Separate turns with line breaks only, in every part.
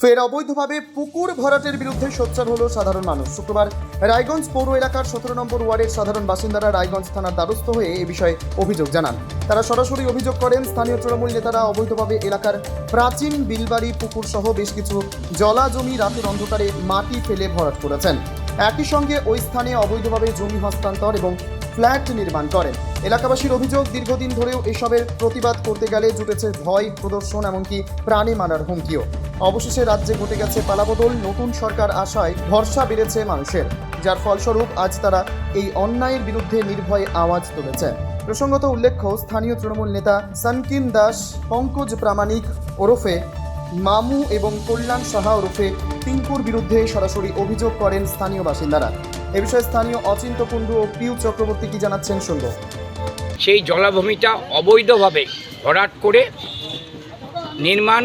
ফের অবৈধভাবে পুকুর ভরাটের বিরুদ্ধে সোচ্চার হলো সাধারণ মানুষ। শুক্রবার রায়গঞ্জ পৌর এলাকার 17 নম্বর ওয়ার্ডের সাধারণ বাসিন্দারা রায়গঞ্জ থানার দ্বারস্থ হয়ে এ বিষয়ে অভিযোগ জানান। তারা সরাসরি অভিযোগ করেন স্থানীয় তৃণমূল নেতারা অবৈধভাবে এলাকার প্রাচীন বিলবাড়ি পুকুর সহ বেশ কিছু জলা জমি রাতের অন্ধকারে মাটি ফেলে ভরাট করেছেন। একই সঙ্গে ওই স্থানে অবৈধভাবে জমি হস্তান্তর এবং ফ্ল্যাট নির্মাণ করেন। এলাকাবাসীর অভিযোগ, দীর্ঘদিন ধরেও এসবের প্রতিবাদ করতে গেলে জুটেছে ভয় প্রদর্শন, এমনকি প্রাণে মারার হুমকিও। অবশেষে রাজ্যে ঘটে গেছে পালাবদল। নতুন সরকার আসায় ভরসা বেড়েছে মানুষের, যার ফলস্বরূপ আজ তারা এই অন্যায়ের বিরুদ্ধে নির্ভয়ে আওয়াজ তুলেছে। প্রসঙ্গত উল্লেখ্য, স্থানীয় তৃণমূল নেতা সনকিন দাস, পঙ্কজ প্রামাণিক ওরফে মামু এবং কল্যাণ সাহা ওরফে টিঙ্কুর বিরুদ্ধে সরাসরি অভিযোগ করেন স্থানীয় বাসিন্দারা। এ বিষয়ে স্থানীয় অচিন্ত কুণ্ডু ও পিউ চক্রবর্তী কি জানাচ্ছেন শুনব।
সেই জলাভূমিটা অবৈধভাবে ভরাট করে নির্মাণ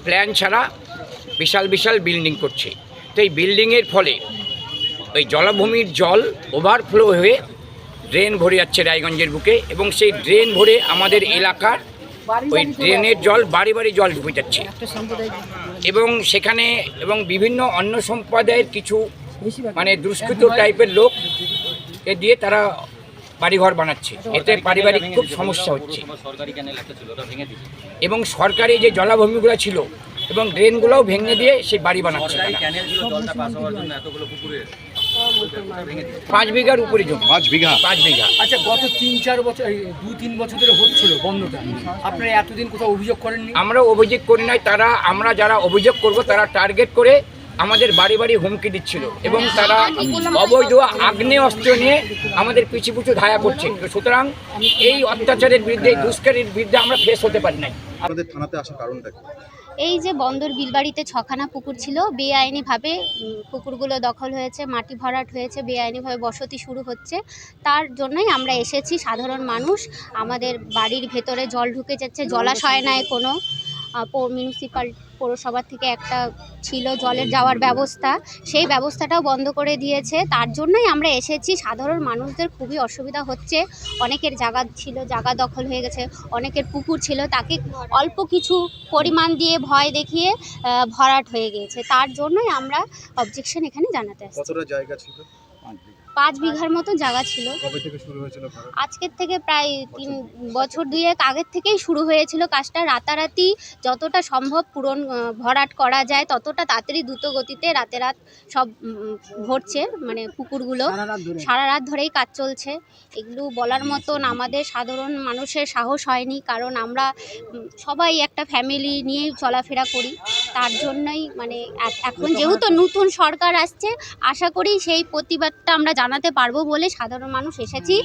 প্ল্যান ছাড়া বিশাল বিশাল বিল্ডিং করছে। তো এই বিল্ডিংয়ের ফলে ওই জলাভূমির জল ওভারফ্লো হয়ে ড্রেন ভরে যাচ্ছে রায়গঞ্জের বুকে, এবং সেই ড্রেন ভরে আমাদের এলাকার ওই ড্রেনের জল বাড়ি বাড়ি জল ঢুকে যাচ্ছে। এবং সেখানে বিভিন্ন অন্য সম্প্রদায়ের কিছু দুষ্কৃত টাইপের লোক এ দিয়ে তারা বাড়িঘর বানাচ্ছে। এতে পারিবারিক খুব সমস্যা হচ্ছে। এবং সরকারি যে জলাভূমিগুলো ছিল এবং ড্রেনগুলোও ভেঙে দিয়ে সেই বাড়ি বানাচ্ছে। 5 বিঘার উপরে জমি। 5 বিঘা।
আচ্ছা, গত 3-4 বছর 2-3 বছর ধরে হচ্ছিল বন্ধটা, আপনারা এতদিন কোথাও অভিযোগ করেননি?
আমরা অভিযোগ করি নাই। আমরা যারা অভিযোগ করব তারা টার্গেট করে আমাদের বাড়ি বাড়ি হুমকি দিচ্ছিল, এবং তারা অবৈধ আগ্নেয় অস্ত্র নিয়ে আমাদের পিছু পিছু ধায়া করছে। সুতরাং এই অত্যাচারের বিরুদ্ধে, দুষ্কারের বিরুদ্ধে আমরা ফেস হতে পারি নাই।
আমাদের থানাতে আসার কারণটা কি?
এই যে বন্দর বিলবাড়িতে 6খানা পুকুর ছিল, বেআইনিভাবে পুকুরগুলো দখল হয়েছে, মাটি ভরাট হয়েছে, বেআইনিভাবে বসতি শুরু হচ্ছে। তার জন্যই আমরা এসেছি সাধারণ মানুষ। আমাদের বাড়ির ভেতরে জল ঢুকে যাচ্ছে, জলাশয় নাই কোনো। মিউনিসিপ্যাল পৌরসভা থেকে একটা ছিল জলের যাওয়ার ব্যবস্থা, সেই ব্যবস্থাটাও বন্ধ করে দিয়েছে। তার জন্যই আমরা এসেছি। সাধারণ মানুষদের খুবই অসুবিধা হচ্ছে। অনেকের জায়গা ছিল, জায়গা দখল হয়ে গেছে। অনেকের পুকুর ছিল, তাকে অল্প কিছু পরিমাণ দিয়ে ভয় দেখিয়ে ভরাট হয়ে গিয়েছে। তার জন্যই আমরা অবজেকশন এখানে জানাতে আসছি।
কতটা জায়গা ছিল?
5 বিঘার মতো জায়গা ছিল।
কবে থেকে শুরু হয়েছিল?
আজকের থেকে প্রায় 3 বছর 2 আগের থেকেই শুরু হয়েছিল কাজটা। রাতারাতি যতটা সম্ভব ভরাট করা যায় ততটা তাড়াতাড়ি দ্রুত গতিতে রাতে রাত সব ভরছে, পুকুরগুলো সারা রাত ধরেই কাজ চলছে। এগুলো বলার মতন আমাদের সাধারণ মানুষের সাহস হয়নি, কারণ আমরা সবাই একটা ফ্যামিলি নিয়েই চলাফেরা করি। তার জন্যই এখন যেহেতু নতুন সরকার আসছে, আশা করি সেই প্রতিবাদটা আমরা জানাতে পারবো বলে সাধারণ মানুষ এসেছি।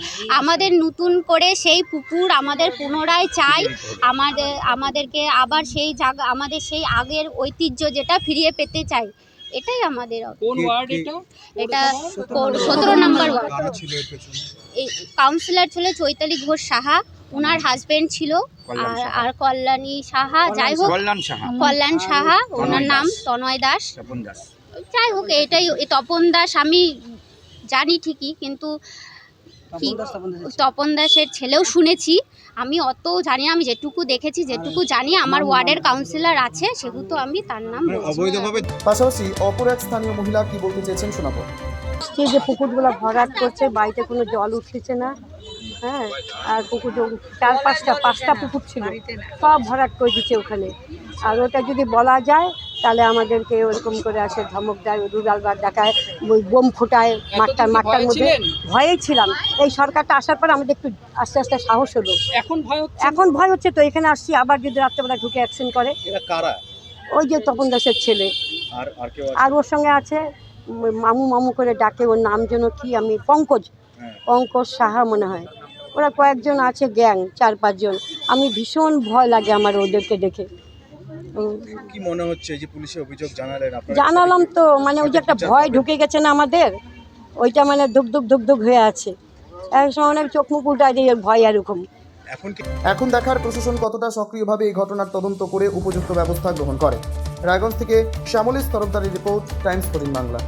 আমাদের নতুন করে সেই পুকুর আমাদের পুনরায় চাই। আমাদেরকে আবার সেই জায়গা, আমাদের সেই আগের ঐতিহ্য যেটা ফিরিয়ে পেতে চাই। এটাই আমাদের।
কোন ওয়ার্ড এটা?
এটা 17 নম্বর ওয়ার্ড। এই কাউন্সিলর ছিল চৈতালি ঘোষ সাহা, ওনার হাজবেন্ড ছিল আর কল্যাণী সাহা, যাই হোক কল্যাণ সাহা, ওনার নাম তনয় দাস। যাই হোক, এটাই তপন দাস আমি জানি ঠিকই, কিন্তু তপন দাসের ছেলেও শুনেছি। আমি অত জানি না, আমি যেটুকু দেখেছি, যেটুকু জানি, আমার ওয়ার্ডের কাউন্সিলর আছে, সেহেতু আমি তার নাম বলছি।
পাশাপাশি অপর এক স্থানীয় মহিলা কি বলতে চেয়েছেন শোনাবো।
যে পুকুরগুলো ভরাট করছে, বাড়িতে কোনো জল উঠতেছে না। হ্যাঁ, আর পুকুর 4-5টা পুকুর ছিল, সব ভরাট করে দিচ্ছে ওখানে। আর ওটা যদি বলা যায় তাহলে আমাদেরকে ওরকম করে আসে, ধমক দেয়, রুরাল বার দেখায়, বোম ফুটায় মাঠটার মধ্যে। ভয়েই ছিলাম। এই সরকারটা আসার পর আমাদের একটু আস্তে আস্তে সাহস হলো। এখন ভয় হচ্ছে তো এখানে আসছি, আবার যদি রাত্রেবেলা ঢুকে অ্যাকশন করে। ওই যে তপন দাসের ছেলে, আর ওর সঙ্গে আছে মামু করে ডাকে, ওর নাম যেন কি, আমি পঙ্কজ সাহা মনে হয়। ওরা কয়েকজন আছে, গ্যাং 4-5 জন। আমি ভীষণ ভয় লাগে আমার ওদেরকে দেখে।
কি মনে হচ্ছে যে পুলিশে অভিযোগ
জানালাম তো, ওই যে একটা ভয় ঢুকে গেছে না আমাদের, ওইটা ধুক হয়ে আছে। এক সময় অনেক চোখ মুখ উল্টায় দিয়ে ভয় এরকম।
এখন দেখার প্রশাসন কতটা সক্রিয়ভাবে এই ঘটনার তদন্ত করে উপযুক্ত ব্যবস্থা গ্রহণ করে। রায়গঞ্জ থেকে শ্যামলেশ তরফদারের রিপোর্ট, টাইমস 14 বাংলা।